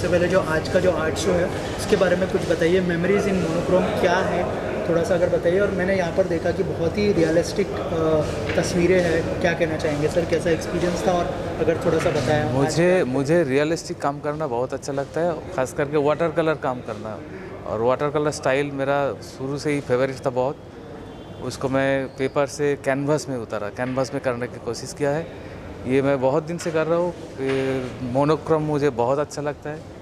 सबसे पहले जो आज का जो आर्ट शो है उसके बारे में कुछ बताइए। मेमोरीज इन मोनोक्रोम क्या है, थोड़ा सा अगर बताइए। और मैंने यहाँ पर देखा कि बहुत ही रियलिस्टिक तस्वीरें हैं, क्या कहना चाहेंगे सर, कैसा एक्सपीरियंस था? और अगर थोड़ा सा बताया। मुझे रियलिस्टिक काम करना बहुत अच्छा लगता है, ख़ास करके वाटर कलर काम करना। और वाटर कलर स्टाइल मेरा शुरू से ही फेवरेट था बहुत। उसको मैं पेपर से कैनवास में उतारा, कैनवास में करने की कोशिश किया है। ये मैं बहुत दिन से कर रहा हूँ। मोनोक्रोम मुझे बहुत अच्छा लगता है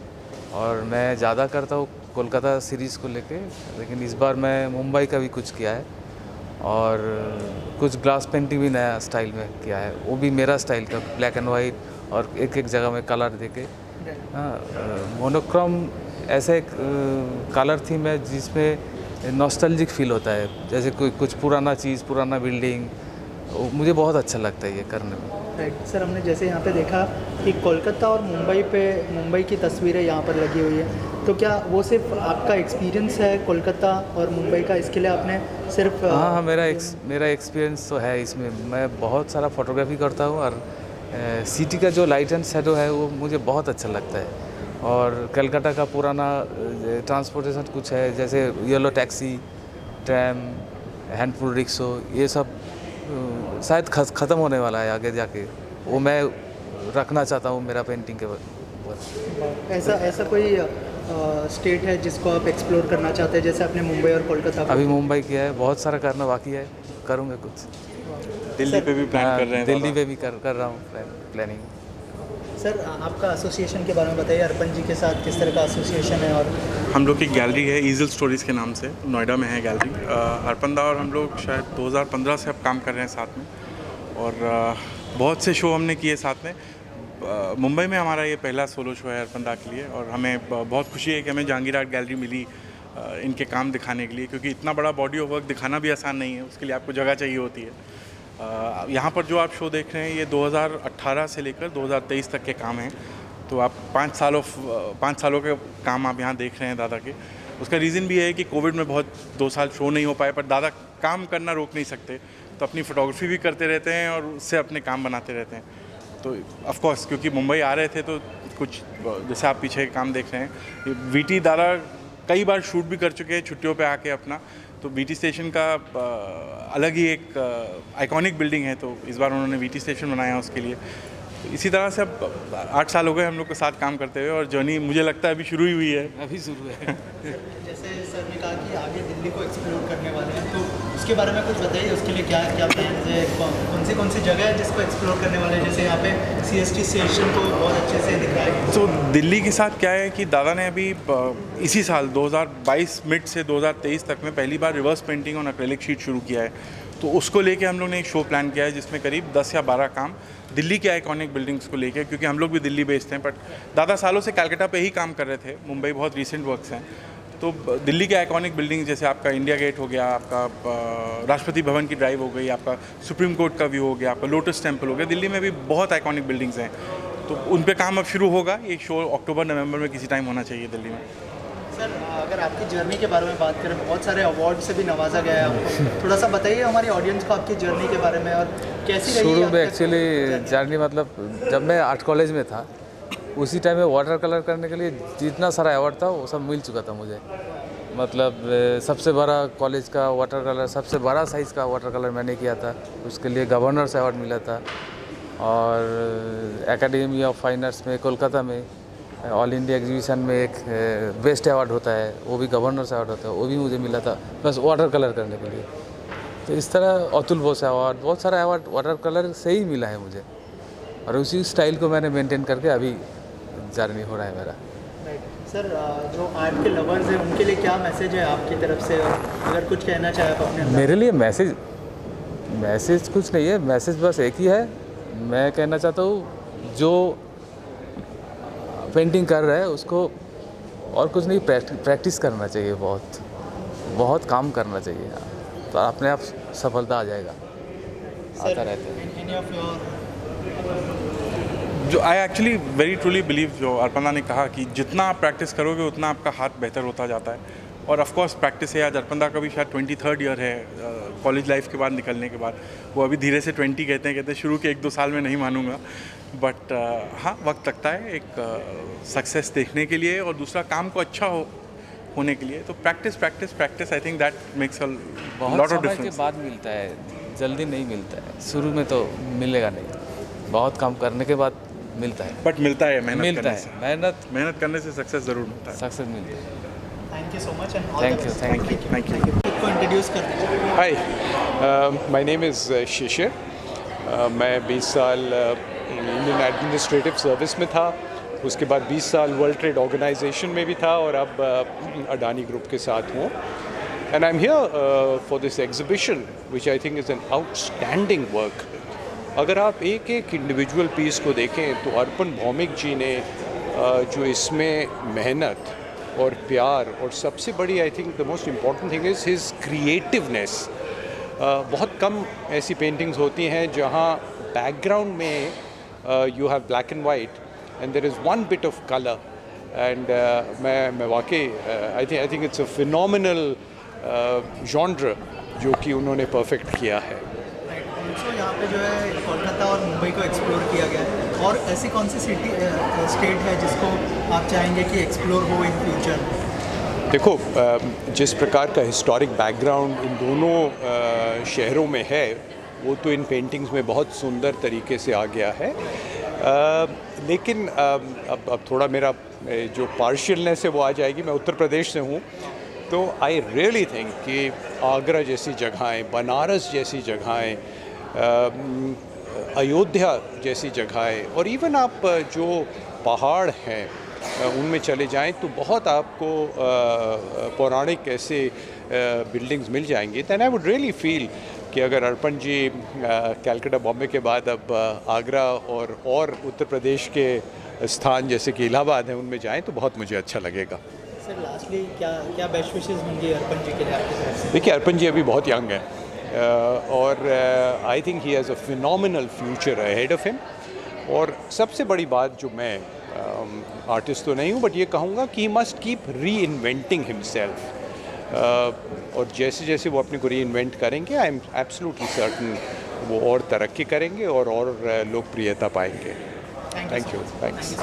और मैं ज़्यादा करता हूँ कोलकाता सीरीज़ को लेके, लेकिन इस बार मैं मुंबई का भी कुछ किया है और कुछ ग्लास पेंटिंग भी नया स्टाइल में किया है, वो भी मेरा स्टाइल का, ब्लैक एंड वाइट और एक एक जगह में कलर देके। हाँ, मोनोक्रोम ऐसे एक कलर थीम है जिसमें नॉस्टैल्जिक फील होता है, जैसे कोई कुछ पुराना चीज़, पुराना बिल्डिंग, मुझे बहुत अच्छा लगता है ये करने में। राइट सर, हमने जैसे यहाँ पे देखा कि कोलकाता और मुंबई की तस्वीरें यहाँ पर लगी हुई है, तो क्या वो सिर्फ आपका एक्सपीरियंस है कोलकाता और मुंबई का, इसके लिए आपने सिर्फ? हाँ, मेरा एक्सपीरियंस तो है इसमें। मैं बहुत सारा फोटोग्राफी करता हूँ और सिटी का जो लाइट एंड शेडो है वो मुझे बहुत अच्छा लगता है। और कलकत्ता का पुराना ट्रांसपोर्टेशन कुछ है, जैसे yellow taxi, tram, handful rickshaw, ये सब शायद ख़त्म होने वाला है आगे जाके, वो मैं रखना चाहता हूँ मेरा पेंटिंग के ऊपर। ऐसा कोई स्टेट है जिसको आप एक्सप्लोर करना चाहते हैं, जैसे आपने मुंबई और कोलकाता? अभी मुंबई किया है, बहुत सारा करना बाकी है, करूँगा कुछ। दिल्ली पे भी प्लान कर रहे हैं? दिल्ली पे भी कर रहा हूँ प्लानिंग। सर, आपका एसोसिएशन के बारे में बताइए, अर्पण जी के साथ किस तरह का एसोसिएशन है? और हम लोग की गैलरी है ईजल स्टोरीज़ के नाम से, नोएडा में है गैलरी। अर्पण दा और हम लोग शायद 2015 से अब काम कर रहे हैं साथ में और बहुत से शो हमने किए साथ में। मुंबई में हमारा ये पहला सोलो शो है अर्पण दा के लिए और हमें बहुत खुशी है कि हमें जहांगीर आर्ट गैलरी मिली इनके काम दिखाने के लिए, क्योंकि इतना बड़ा बॉडी ऑफ वर्क दिखाना भी आसान नहीं है, उसके लिए आपको जगह चाहिए होती है। यहाँ पर जो आप शो देख रहे हैं ये 2018 से लेकर 2023 तक के काम हैं, तो आप 5 सालों के काम आप यहाँ देख रहे हैं दादा के। उसका रीज़न भी है कि कोविड में बहुत 2 साल शो नहीं हो पाए, पर दादा काम करना रोक नहीं सकते, तो अपनी फ़ोटोग्राफी भी करते रहते हैं और उससे अपने काम बनाते रहते हैं। तो ऑफ कोर्स क्योंकि मुंबई आ रहे थे तो कुछ जैसे आप पीछे काम देख रहे हैं, वीटी दादा कई बार शूट भी कर चुके हैं छुट्टियों पे आके अपना, तो वीटी स्टेशन का अलग ही एक आइकॉनिक बिल्डिंग है, तो इस बार उन्होंने वीटी स्टेशन बनाया उसके लिए। तो इसी तरह से अब 8 साल हो गए हम लोग के साथ काम करते हुए और जर्नी मुझे लगता है अभी शुरू ही हुई है। अभी शुरू है। जैसे सर ने कहा कि आगे दिल्ली को एक्सप्लोर करने वाले हैं, तो उसके बारे में कुछ बताइए। उसके लिए क्या क्या प्लान्स है, कौन सी जगह है जिसको एक्सप्लोर करने वाले हैं? जैसे यहाँ पे CST स्टेशन को बहुत अच्छे से दिखाया है। तो दिल्ली के साथ क्या है कि दादा ने अभी इसी साल 2022 मिड से 2023 तक में पहली बार रिवर्स पेंटिंग और एक्रेलिक शीट शुरू किया है, तो उसको लेके हम लोग ने एक शो प्लान किया है जिसमें करीब 10 या 12 काम दिल्ली के आइकॉनिक बिल्डिंग्स को लेके, क्योंकि हम लोग भी दिल्ली बेस्ड हैं, बट दादा सालों से कलकत्ता पे ही काम कर रहे थे, मुंबई बहुत रीसेंट वर्क्स हैं। तो दिल्ली के आइकॉनिक बिल्डिंग जैसे आपका इंडिया गेट हो गया, आपका राष्ट्रपति भवन की ड्राइव हो गई, आपका सुप्रीम कोर्ट का व्यू हो गया, आपका लोटस टेम्पल हो गया, दिल्ली में भी बहुत आइकॉनिक बिल्डिंग्स हैं, तो उन पे काम अब शुरू होगा। ये शो अक्टूबर-नवंबर में किसी टाइम होना चाहिए दिल्ली में। सर, अगर आपकी जर्नी के बारे में बात करें, बहुत सारे अवार्ड से भी नवाजा गया है आपको, थोड़ा सा बताइए हमारी ऑडियंस को आपकी जर्नी के बारे में और कैसी रही? शुरू में एक्चुअली जर्नी मतलब जब मैं आर्ट कॉलेज में था उसी टाइम में वाटर कलर करने के लिए जितना सारा अवार्ड था वो सब मिल चुका था मुझे। मतलब सबसे बड़ा कॉलेज का वाटर कलर, सबसे बड़ा साइज़ का वाटर कलर मैंने किया था, उसके लिए गवर्नर से अवार्ड मिला था। और एकेडमी ऑफ फाइन आर्ट्स में कोलकाता में ऑल इंडिया एग्जीबिशन में एक बेस्ट अवार्ड होता है, वो भी गवर्नर से अवार्ड होता है, वो भी मुझे मिला था बस वाटर कलर करने के लिए। तो इस तरह अतुल बोस अवार्ड, बहुत सारा अवार्ड वाटर कलर से ही मिला है मुझे, और उसी स्टाइल को मैंने मेंटेन करके अभी जर्नी हो रहा है मेरा। सर, जो आर्ट के लवर्स हैं उनके लिए क्या मैसेज है आपकी तरफ से, अगर कुछ कहना चाहे आप अपने? मेरे लिए मैसेज कुछ नहीं है, मैसेज बस एक ही है। मैं कहना चाहता हूँ जो पेंटिंग कर रहा है उसको और कुछ नहीं, प्रैक्टिस करना चाहिए, बहुत काम करना चाहिए, तो अपने आप सफलता आ जाएगा, आता रहता है। जो I actually very truly believe, जो अर्पणा ने कहा कि जितना आप प्रैक्टिस करोगे उतना आपका हाथ बेहतर होता जाता है, और ऑफ कोर्स प्रैक्टिस है। आज अर्पणा का भी शायद 23rd ईयर है कॉलेज लाइफ के बाद निकलने के बाद, वो अभी धीरे से 20 कहते हैं शुरू के 1-2 साल में नहीं मानूंगा, बट हाँ, वक्त लगता है एक सक्सेस देखने के लिए, और दूसरा काम को अच्छा होने के लिए। तो practice I think that makes a बहुत लॉट ऑफ समय के डिफरेंस। बाद मिलता है, जल्दी नहीं मिलता है। शुरू में तो मिलेगा नहीं, बहुत काम करने के बाद मिलता है। बट मिलता है मेहनत मिलता करने है, से। मेहनत करने से सक्सेस ज़रूर मिलता है। सक्सेस मिलता है। Thank you so much and Thank you, thank you. Thank you. खुद को इंट्रोड्यूस कर दीजिए। हाय, माय नेम इज़ शिशिर। मैं 20 साल इंडियन एडमिनिस्ट्रेटिव सर्विस में था, उसके बाद 20 साल वर्ल्ड ट्रेड ऑर्गेनाइजेशन में भी था, और अब अडानी ग्रुप के साथ हूँ। And I am here for this exhibition which I think is an outstanding work. अगर आप एक एक इंडिविजुअल पीस को देखें तो अर्पण भौमिक जी ने जो इसमें मेहनत और प्यार, और सबसे बड़ी I think the most important thing is his creativeness. बहुत कम ऐसी पेंटिंग्स होती हैं जहाँ बैकग्राउंड में you have black and white and there is one bit of colour. And मैं वाकई I think it's a phenomenal genre जो कि उन्होंने परफेक्ट किया है। ऑल्सो यहाँ पे जो है कोलकाता और मुंबई को एक्सप्लोर किया गया है, और ऐसी कौन सी स्टेट है जिसको आप चाहेंगे कि एक्सप्लोर हो इन फ्यूचर? देखो, जिस प्रकार का हिस्टोरिक बैकग्राउंड इन दोनों शहरों में है, वो तो इन पेंटिंग्स में बहुत सुंदर तरीके से आ गया है। लेकिन अब थोड़ा मेरा जो पार्शियलनेस है वो आ जाएगी। मैं उत्तर प्रदेश से हूँ, तो आई रियली थिंक कि आगरा जैसी जगहें, बनारस जैसी जगहें, अयोध्या जैसी जगहें, और इवन आप जो पहाड़ हैं उनमें चले जाएं तो बहुत आपको पौराणिक ऐसे बिल्डिंग्स मिल जाएंगी। Then I would really feel कि अगर अर्पण जी कलकत्ता बॉम्बे के बाद अब आगरा और उत्तर प्रदेश के स्थान जैसे कि इलाहाबाद हैं उनमें जाएं तो बहुत मुझे अच्छा लगेगा। सर लास्टली क्या बेस्ट विशेस होंगी अर्पण जी के लिए आपकी तरफ से? देखिए, अर्पण जी अभी बहुत यंग है, और I think he has a phenomenal future ahead of him. और सबसे बड़ी बात जो मैं आर्टिस्ट तो नहीं हूँ, बट ये कहूँगा कि ही मस्ट कीप री इन्वेंटिंग हिमसेल्फ। और जैसे जैसे वो अपने को री इन्वेंट करेंगे, आई एम एब्सोल्युटली सर्टन वो और तरक्की करेंगे और लोकप्रियता पाएंगे। Thank you. थैंक्स।